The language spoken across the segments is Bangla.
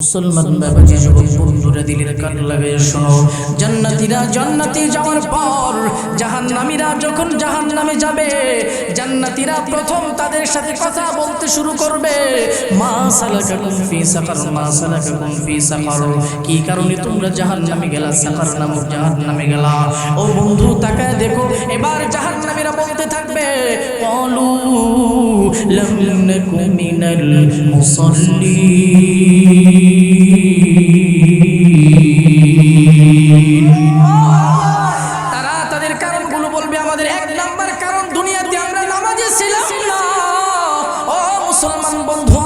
মুসলমান বাবাজি যুবক বন্ধুরা দিলের কান লাগায় শোনো, জান্নাতীরা জান্নাতে যাওয়ার পর জাহান্নামীরা যখন জাহান্নামে যাবে, জান্নাতীরা প্রথম তাদের সাথে কথা বলতে শুরু করবে, মা সালাকাকুম ফি সাকার, মা সালাকাকুম ফি সাকার, কি কারণে তোমরা জাহান্নামে গেলা, সাকার নামক জাহান্নামে গেলা। ও বন্ধু তাকায় দেখো, এবার জাহান্নামীরা বলতে থাকবে, ক্বালু লাম নাকু মিনাল মুসাল্লিন। তারা তাদের কারণগুলো বলবে, আমাদের এক নাম্বার কারণ দুনিয়াতে আমরা নামাজে ছিলাম না। ও মুসলমান বন্ধু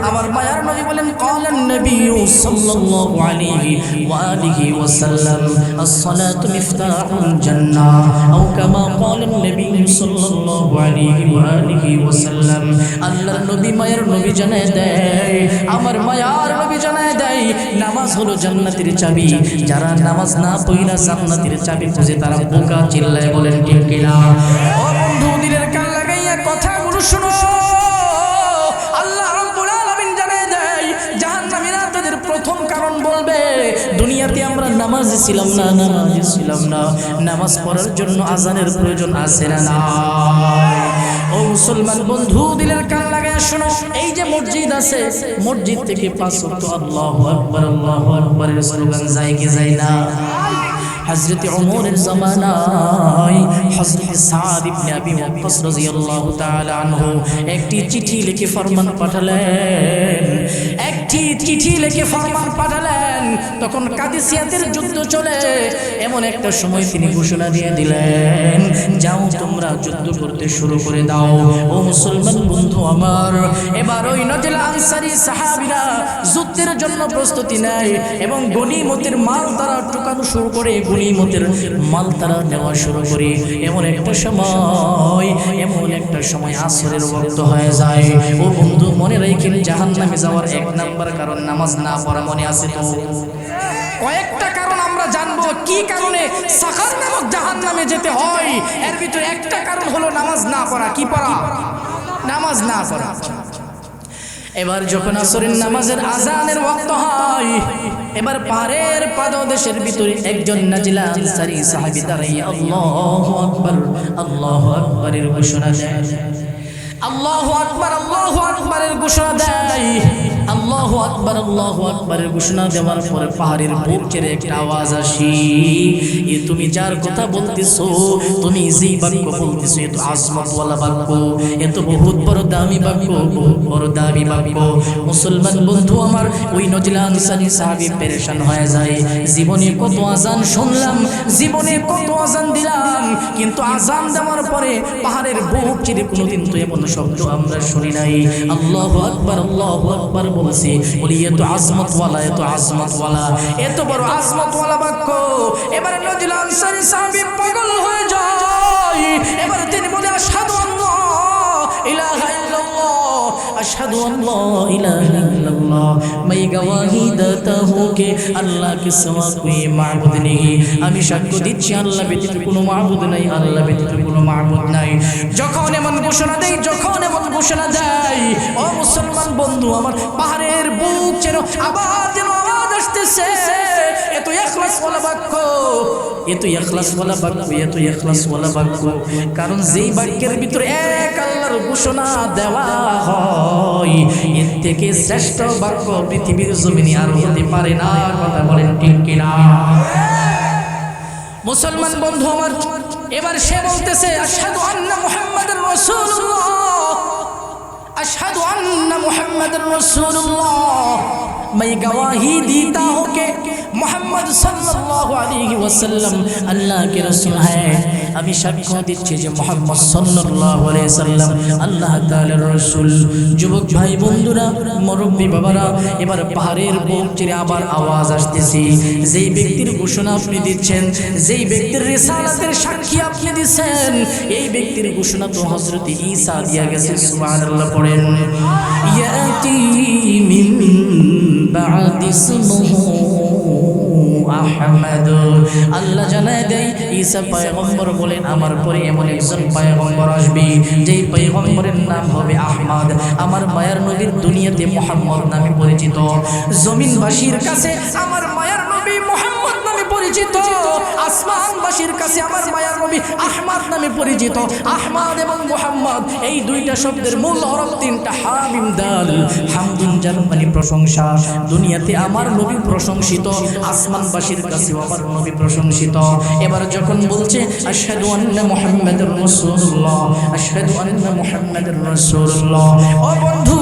আমার মায়ার নবী বলেন, ক্বালান নবী সাল্লাল্লাহু আলাইহি ওয়া আলিহি ওয়াসাল্লাম, আস-সালাতু মিফতাহুল জান্নাহ, আও কামা ক্বালান নবী সাল্লাল্লাহু আলাইহি ওয়া আলিহি ওয়াসাল্লাম। আল্লাহর নবী মায়ার নবী জানায় দেয়, আমার মায়ার নবী জানায় দেয়, নামাজ হলো জান্নাতের চাবি। যারা নামাজ না পড়া জান্নাতের চাবি খুঁজে তারা বোকা। চিল্লায় বলেন ঠিক কিনা? ও বন্ধু দিলের কান লাগাইয়া কথাগুলো শুনো। প্রথম কারণ বলবে, দুনিয়াতে আমরা নামাজে ছিলাম না, নামাজে ছিলাম না। নামাজ পড়ার জন্য আজানের প্রয়োজন আছে না? না। ও মুসলমান বন্ধু দিলের কান লাগায় শোনো, এই যে মসজিদ আছে, মসজিদ থেকে 5 ওয়াক্ত আল্লাহু আকবার আল্লাহু আকবারের স্লোগান যায় কি যায় না? হযরত ওমরের জামানায় হযরত সাদ ইবনে আবি ওয়াক্কাস রাদিয়াল্লাহু তাআলা আনহু একটি চিঠি লিখে ফরমান পাঠালেন, তখন কাদিসিয়াতের যুদ্ধ চলে। এমন একটা সময় তিনি ঘোষণা দিয়ে দিলেন, যাও তোমরা যুদ্ধ করতে শুরু করে দাও। ও মুসলমান বন্ধু আমার, এবার ওই নজলা আনসারী সাহাবীরা যুদ্ধের জন্য প্রস্তুতি নেয় এবং গনিমতের মাল তারা টুকানো শুরু করে, গনিমতের মাল তারা নেওয়া শুরু করে। এমন একটা সময় আসরের ওয়াক্ত হয়ে যায়। ও বন্ধু মনে রাখেন, জাহান্নামে যাওয়ার এক নাম্বার কারণ নামাজ না পড়া। মনে আছে তো? কয়েকটা কারণ আমরা জানবো কি কারণে সাকার নামক জাহান্নামে যেতে হয়। এর ভিতরে একটা কারণ হলো নামাজ না পড়া। কি পড়া? নামাজ না পড়া। এবার যখন আসরের নামাজের আজানের ওয়াক্ত হয়, এবার পাহাড়ের পাদদেশের ভিতরে একজন নাজিলা আনসারী সাহাবী দাঁড়াইয়া আল্লাহু আকবার আল্লাহু আকবারের ঘোষণা দেয়। আল্লাহু আকবার আল্লাহু আকবারের ঘোষণা দেয়। আল্লাহু আকবার আল্লাহু আকবারের ঘোষণা দেওয়ার পরে পাহাড়ের বুক চিরে একটা আওয়াজ আসি, এ তুমি যার কথা বলতেছো, তুমি যে বাক্য বলতেছো, এ তো আজমতওয়ালা বাক্য, এ তো বহুত বড় দামি বাক্য, বহুত বড় দামি বাক্য। মুসলমান বন্ধু আমার, ওই নজলা আনসারী সাহাবী পেরেশান হয়ে যায়। জীবনে কত আজান শুনলাম, জীবনে কত আজান দিলাম, কিন্তু আজান দেওয়ার পরে পাহাড়ের বুক চিরে কোনোদিন তো এমন শব্দ আমরা শুনি নাই। আল্লাহু আকবার আল্লাহু আকবার বলছি, বলি এ তো আজমতওয়ালা, এ তো আজমতওয়ালা, এত বড় আজমতওয়ালা বাক্য। এবারে নজলা আনসারী সাহাবী পাগল হয়ে যায়। এবার তিনি বলে, আশহাদু আল্লা ইলাহা ইল্লাল্লাহ, আশহাদু আল্লা ইলাহা ইল্লাল্লাহ, मैं गवाही देता हूँ कि अल्लाह के सिवा कोई माबूद नहीं। আমি সাক্ষ্য দিচ্ছি আল্লাহ ব্যতীত কোনো মাবুদ নাই, আল্লাহ ব্যতীত কোনো মাবুদ নাই। যখন এমন ঘোষণা দেয়, ও মুসলমান বন্ধু আমার, পাহাড়ের বুক যেন আবার যেন আওয়াজ আসতেছে, এত ইখলাসওয়ালা বাক্য, এত ইখলাসওয়ালা বাক্য, এত ইখলাসওয়ালা বাক্য। কারণ যেই বাক্যের ভিতরে এক আল্লাহর ঘোষণা দেওয়া হয়, এর থেকে শ্রেষ্ঠ বাক্য পৃথিবীর জমিনে আর হতে পারে না। কথা বলেন ঠিক কিনা? মুসলমান বন্ধু আমার, এবার সে বলতেছে, আশহাদু আন্না মুহাম্মাদুর রাসূলুল্লাহ, अशहदु अन्ना मुहम्मदुर रसूलुल्लाह, मैं गवाही देता हूँ कि मोहम्मद सल्लल्लाहु अलैहि वसल्लम अल्लाह के रसूल है। আমি সাক্ষ্য দিচ্ছি যে মুহাম্মদ সাল্লাল্লাহু আলাইহি ওয়াসাল্লাম আল্লাহ তাআলার রাসূল। যুবক ভাই বন্ধুরা, মুরব্বি বাবারা, এবার পাহাড়ের বুক চিরে আবার আওয়াজ আসতেছে। যেই ব্যক্তির ঘোষণা আপনি দিচ্ছেন, যেই ব্যক্তির রিসালাতের সাক্ষী আপনি দিচ্ছেন, এই ব্যক্তির ঘোষণা তো হযরত ঈসা দিয়া গেছে। সুবহানাল্লাহ পড়েন। ইয়াতি মিন বা'দি ইসমুহু আহমদ। আল্লাহ জানায় দেয় ঈসা পয়গম্বর বলেন আমার পরে এমন একজন পয়গম্বর আসবে যেই পয়গম্বরের নাম হবে আহমদ। আমার মায়ার নবীর দুনিয়াতে মুহাম্মদ নামে পরিচিত, জমিনবাসীর কাছে আমার মায়ার নবী মুহাম্মদ নামে পরিচিত, আসমানবাসীর কাছে আমার মায়ার নবী আহমদ নামে পরিচিত। আহমদ এবং মুহাম্মদ এই দুইটা শব্দের মূল হরফ তিনটা, হা মিম দাল। হামদুন যার মানে প্রশংসা, দুনিয়াতে আমার নবী প্রশংসিত, আসমানবাসীর কাছেও আমার নবী প্রশংসিত। এবার যখন বলছে আশহাদু আন্না মুহাম্মাদুর রাসূলুল্লাহ, আশহাদু আন্না মুহাম্মাদুর রাসূলুল্লাহ, ও বন্ধু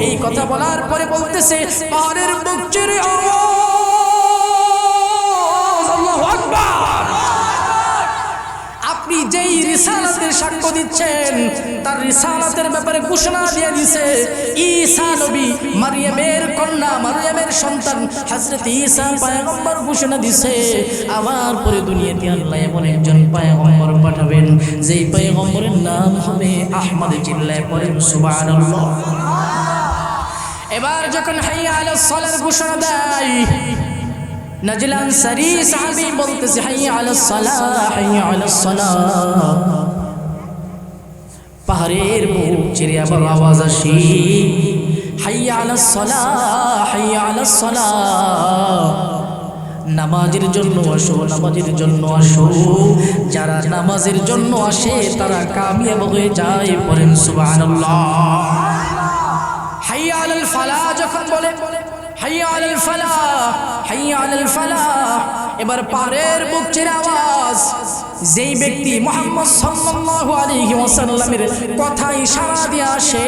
এই কথা বলার পরে বলতেছে পাহাড়ের বুক চিরে আওয়াজ আল্লাহু আকবার। আপনি যেই রিসালাতের সাক্ষ্য দিচ্ছেন তার রিসালাতের ব্যাপারে ঘোষণা দিয়ে দিয়েছে ঈসা নবী, মারিয়ামের কন্যা, মারিয়ামের সন্তান হযরত ঈসা পয়গম্বর ঘোষণা দিয়েছে আমার পরে দুনিয়াতে আল্লাহ এমন একজন পয়গম্বর পাঠাবেন যেই পয়গম্বরের নাম হবে আহমদ। চিল্লায় পড়েন সুবহানাল্লাহ। এবার যখন হাইয়া আলাস সালার ঘোষণা দেয় নাজিল আনসারী সাহাবী বলতেছে হাইয়া আলাস সালাহ, হাইয়া আলাস সালাহ। পাহাড়ের বুক চিরে আবার আওয়াজ আসে হাইয়া আলাস সালাহ, হাইয়া আলাস সালাহ। নামাজের জন্য আসো, নামাজের জন্য আসো। যারা নামাজের জন্য আসে তারা কামিয়াব হয়ে যায়, পড়েন সুবহানাল্লাহ। হাইয়া আলাল ফালাহ যখন বলে হাইয়া আলাল ফালাহ, হাইয়া আলাল ফালাহ, এবার পাহাড়ের বুক চিরে আওয়াজ। যেই ব্যক্তি মুহাম্মদ সাল্লাল্লাহু আলাইহি ওয়াসাল্লামের কথাই সাড়া দিয়ে আসে,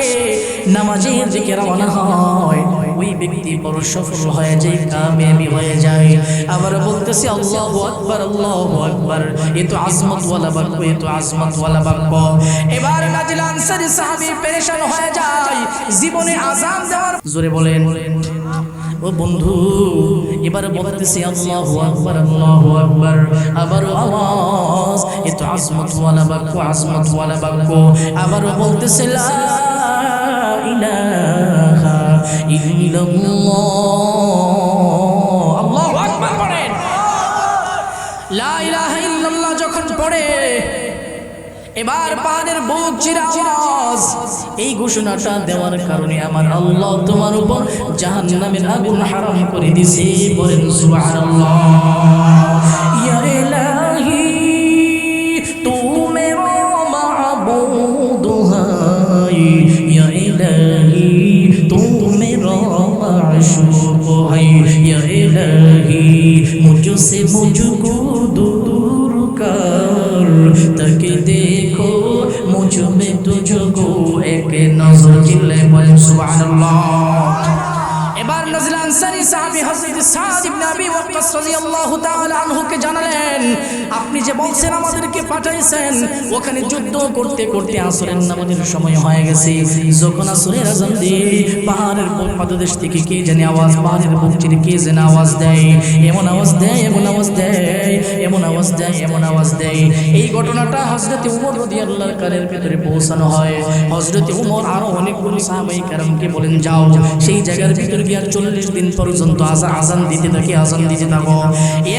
নামাজের দিকে রওনা হয়, ওই ব্যক্তি বড় সফল হয়ে যায়, কামিয়াবি হয়ে যায়। আবার বলতেছি আল্লাহু আকবার, আল্লাহু আকবার। এ তো আজমত ওয়ালা বাক্য, এ তো আজমত ওয়ালা বাক্য। এবার নাজিল আনসারী সাহাবী পেরেশান হয়ে যায়, জীবনে আযান দেওয়ার জোরে বলেন ও বন্ধু। এবার বলতেছি আল্লাহু আকবার, আল্লাহু আকবার। আবার আওয়াজ, এ তো আজমত ওয়ালা বাক্য, আজমত ওয়ালা বাক্য। আবার বলতেছি লা ইলাহা ইল্লাল্লাহ, আল্লাহু আকবার পড়েন। লা ইলাহা ইল্লাল্লাহ যখন পড়ে এবার পাহাড়ের বুক চিরে আওয়াজ। এই ঘোষণাটা দেওয়ার কারণে আমার আল্লাহ তোমার উপর জাহান্নামের আগুন হারাম করে দিয়েছে, বলেন সুবহানাল্লাহ। ইয়া ইলাহি তু মেরা মাবুদ হাই, ইয়া ইলাহি তু মেরা মাশূক হাই, ইয়া ইলাহি মুঝসে মুঝকো दूर कर, ताकि देखो मुझ में तुझको एक नजर। चिल्लाए बोलें सुबहानल्लाह। এবার নাজিল আনসারী সাহাবী হযরত সাদ ইবনে আবি ওয়াক্কাস রাদিয়াল্লাহু তাআলা আনহুকে জানালেন আপনি যে বলছেন আমাদেরকে পাঠাইছেন, ওখানে যুদ্ধ করতে করতে আসরের নামাজের সময় হয়ে গেছে। যখন আসরের আযান দিয়ে পাহাড়ের পাদদেশ থেকে কে জানি আওয়াজ, পাহাড়ের বুক চিরে কে যেন আওয়াজ দেয়, এমন আওয়াজ দেয়, এমন আওয়াজ দেয়, এমন আওয়াজ দেয়, এমন আওয়াজ দেয়। এই ঘটনাটা হযরত উমর রাদিয়াল্লাহু কানের ভিতরে পৌঁছানো হয়। হযরত উমর আরো অনেকগুলো সাহাবায়ে কেরামকে বলেন যাও সেই জায়গার ভিতরে গিয়ে 40 দিন পর্যন্ত আযান দিতে থাকে, আযান দিতে থাকো।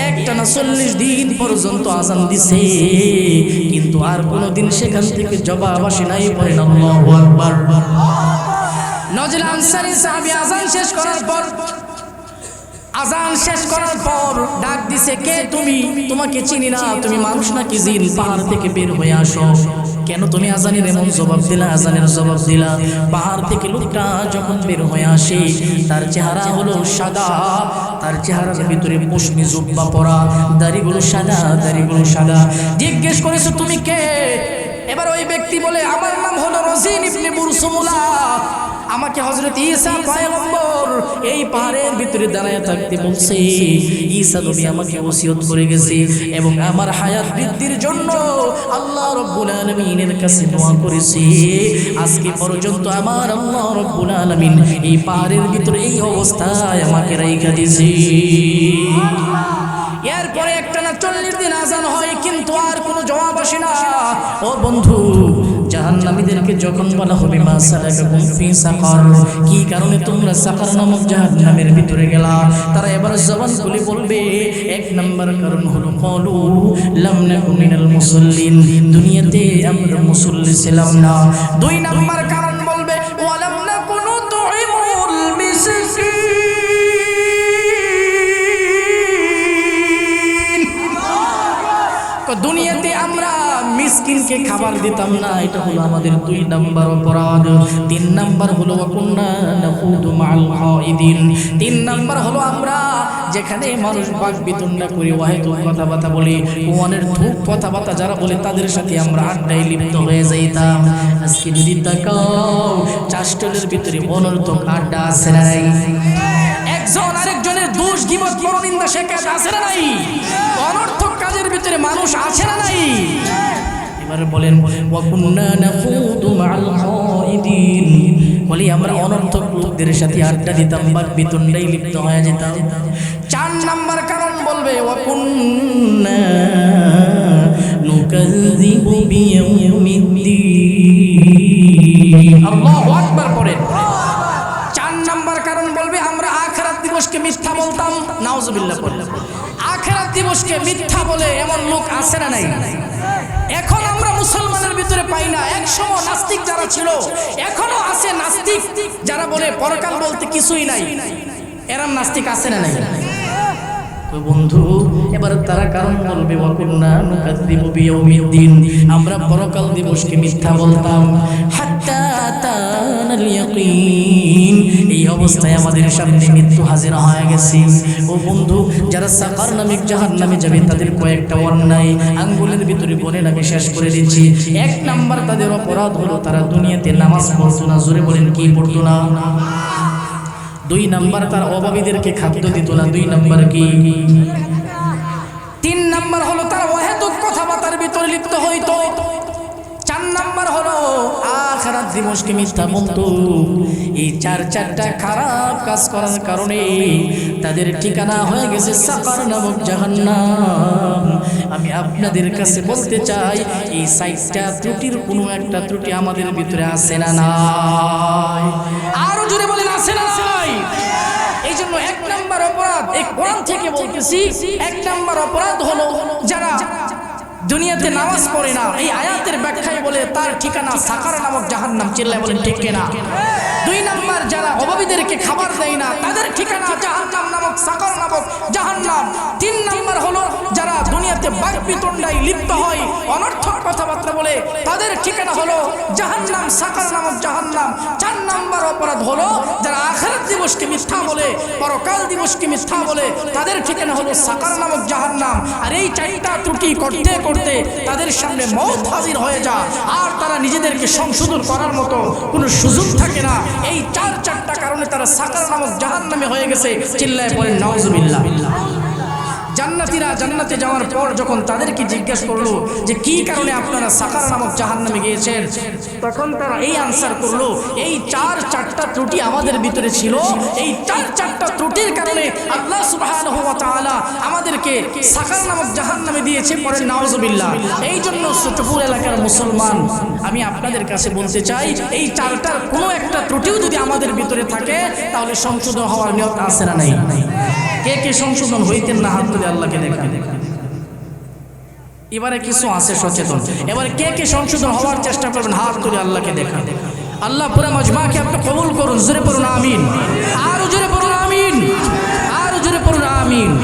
একটানা 40 দিন পর্যন্ত আযান দিছে, কিন্তু আর কোনোদিন সেখান থেকে জবাব আসে নাই, বলেন আল্লাহু আকবার। নাজিল আনসারী সাহাবী আযান শেষ করার পর ডাক দিছে কে তুমি, তোমাকে চিনি না, তুমি মানুষ নাকি জিন, পাহাড় থেকে বের হয়ে আসো। কেন তুমি আযানের এমন জবাব দিলা, আযানের জবাব দিলা? পাহাড় থেকে লোকটা যখন বের হয়ে আসে তার চেহারা হলো সাদা, তার চেহারার ভিতরে পশমি জুব্বা পরা, দাড়িগুলো সাদা, দাড়িগুলো সাদা। জিজ্ঞেস করেছো তুমি কে? এবার ওই ব্যক্তি বলে আমার নাম হলো রজিন ইবনে বুরসুমুলা, আমাকে হযরত ঈসা পয়গম্বর এই পাহাড়ের ভিতরে দাঁড়ায় থাকতে বলছে। ঈসা নবী আমাকে ওসিয়ত করে গেছে এবং আমার হায়াত বৃদ্ধির জন্য আল্লাহ রাব্বুল আলামিনের কাছে দোয়া করেছি। আজকে পর্যন্ত আমার আল্লাহ রাব্বুল আলামিন এই পাহাড়ের ভিতরে এই অবস্থায় আমাকে রাইখা দিয়েছে। এরপরে একটানা 40 দিন আযান হয়, কিন্তু আর কোনো জবাব আসে না। ও বন্ধু, জাহান্নাম জাহান্নামীদেরকে যখন বলা হবে মা সালাকাকুম ফি সাকার, কি কারণে তোমরা সাকার নামক জাহান্নামের ভিতরে গেলা, তারা এবার জবান খুলে বলবে এক নাম্বার কারণ হলো ক্বালু লাম নাকু মিনাল মুসাল্লিন, দুনিয়াতে আমরা মুসল্লি ছিলাম না। দুই নাম্বার কারণ বলবে ওয়ালাম নাকু নুতইমুল মিসকিন, দুনিয়াতে আমরা মিসকিনকে খাবার দিতাম না, এটা হলো আমাদের দুই নাম্বার অপরাধ। তিন নাম্বার হলো ওয়াকুন্না নাখুদু মাআল খাইদিন, তিন নাম্বার হলো আমরা যেখানে মানুষ বাক বিতণ্ডা করি, ওয়াহেতুক কথাবার্তা বলি, ওয়ানের ধূপ কথাবার্তা যারা বলে তাদের সাথে আমরা আড্ডায় লিপ্ত হয়ে যাইতাম। আজকে যদি তাকাও চাষটলের ভিতরে অনর্থক আড্ডা আছে না নাই? একজন আরেকজনের দোষ গীবত পরনিন্দা শেখাত আছে না নাই? অনর্থক কাজের ভিতরে মানুষ আছে না নাই? এবারে বলেন ওয়াকুন্না নাখুদু মাআল খাইদিন, বলি আমরা অনর্থক লোকদের সাথে আড্ডা দিতাম, বাক বিতণ্ডায় লিপ্ত হয়ে যেতাম। চার নাম্বার কারণ বলবে ওয়াকুন্না নুকাযযিবু বিয়াউমিদ্দিন, আল্লাহু আকবার পড়েন। চার নাম্বার কারণ বলবে আমরা আখিরাত দিবসকে মিথ্যা বলতাম, নাউজুবিল্লাহ পড়েন। আখিরাত দিবসকে মিথ্যা বলে এমন লোক আছে না নাই? এখন আমরা মুসলমানের ভিতরে পাই না। একসময় নাস্তিক যারা ছিল এখনো আছে নাস্তিক যারা বলে পরকাল বলতে কিছুই নাই, এরম নাস্তিক আছে না নাই? বন্ধু এবার তারা কারণ বলবে ওয়াকুন্না নুকাযযিবু বিয়াউমিদ্দিন, আমরা পরকাল দিবসকে মিথ্যা বলতাম, হাত্তা আতানাল ইয়াকিন, এই অবস্থায় আমাদের সামনে মৃত্যু হাজির হয়ে গেছে। ও বন্ধু, যারা সাকার নামক জাহান্নামে যাবে তাদের কয়েকটা অন্যায় আঙ্গুলের ভিতরে বলে আমি শেষ করে দিচ্ছি। এক নাম্বার তাদের অপরাধ হলো তারা দুনিয়াতে নামাজ পড়তো না, জোরে বলেন কি পড়তো না? দুই নাম্বার তার অভাবীদেরকে খাদ্য দিত না, দুই নাম্বার কি? তিন নাম্বার হলো তার অহেতুক কথাবার্তার ভিতরে লিপ্ত হইতো। চার নাম্বার হলো আখিরাত দিবসকে মিথ্যা বলতো। এই চারটা খারাপ কাজ করার কারণে তাদের ঠিকানা হয়ে গেছে সাকার নামক জাহান্নাম। আমি আপনাদের কাছে বলতে চাই এই ৬০টা ত্রুটির কোনো একটা ত্রুটি আমাদের ভিতরে আছে না নাই? আরো জোরে বলেন আছে না নাই? এই জন্য এক নাম্বার অপরাধ, এই কোরআন থেকে বলতেছি, এক নাম্বার অপরাধ হলো যারা দুনিয়াতে নামাজ পড়ে না। এই আয়াতের ব্যাখ্যায় বলে তার ঠিকানা সাকার নামক জাহান্নাম, চিল্লায় বলেন ঠিক কিনা? দুই নাম্বার যারা অভাবীদেরকে খাবার দেয় না তাদের ঠিকানা জাহান্নাম নামক সাকার নামক জাহান্নাম। তিন নাম্বার হলো যারা দুনিয়াতে বাক বিতণ্ডায় লিপ্ত হয়, অনর্থক কথাবার্তা বলে, তাদের ঠিকানা হলো জাহান্নাম সাকার নামক জাহান্নাম। চার নাম্বার অপরাধ হলো যারা আখিরাত দিবসকে মিথ্যা বলে, পরকাল দিবসকে মিথ্যা বলে, তাদের ঠিকানা হলো সাকার নামক জাহান্নাম। আর এই চারটা ত্রুটি করতে করতে তাদের সামনে মওত হাজির হয়ে যায়, আর তারা নিজেদেরকে সংশোধন করার মতো কোনো সুযোগ থাকে না। এই চারটা কারণে তারা সাকার নামক জাহান্নামে হয়ে গেছে, চিল্লায় পড়েন নাউজুবিল্লাহ। জান্নাতীরা জান্নাতে যাওয়ার পর যখন তাদেরকে জিজ্ঞাসা করলো যে কি কারণে আপনারা সাকার নামক জাহান্নামে গিয়েছেন, তখন তারা এই আনসার করলো এই চারটা ত্রুটি আমাদের ভিতরে ছিল, এই চারটা ত্রুটির কারণে আল্লাহ সুবহানাহু ওয়া তাআলা আমাদেরকে সাকার নামক জাহান্নামে দিয়েছে, পড়েন নাউজুবিল্লাহ। এই জন্য ছোটপুর এলাকার মুসলমান আমি আপনাদের কাছে বলতে চাই এই চারটার কোনো একটা ত্রুটিও যদি আমাদের ভিতরে থাকে তাহলে সংশোধন হওয়ার নিয়ত আছে না নাই? কে কে সংশোধন হইতেন না হাত তুলে আল্লাহকে দেখা? এবারে কিছু আছে সচেতন, এবারে কে কে সংশোধন হওয়ার চেষ্টা করবেন হাত তুলে আল্লাহকে দেখা। আল্লাহ পুরা মজমাকে আপনি কবুল করুন, জোরে পড়ুন আমিন, আরো জোরে পড়ুন আমিন, আরো জোরে পড়ুন আমিন।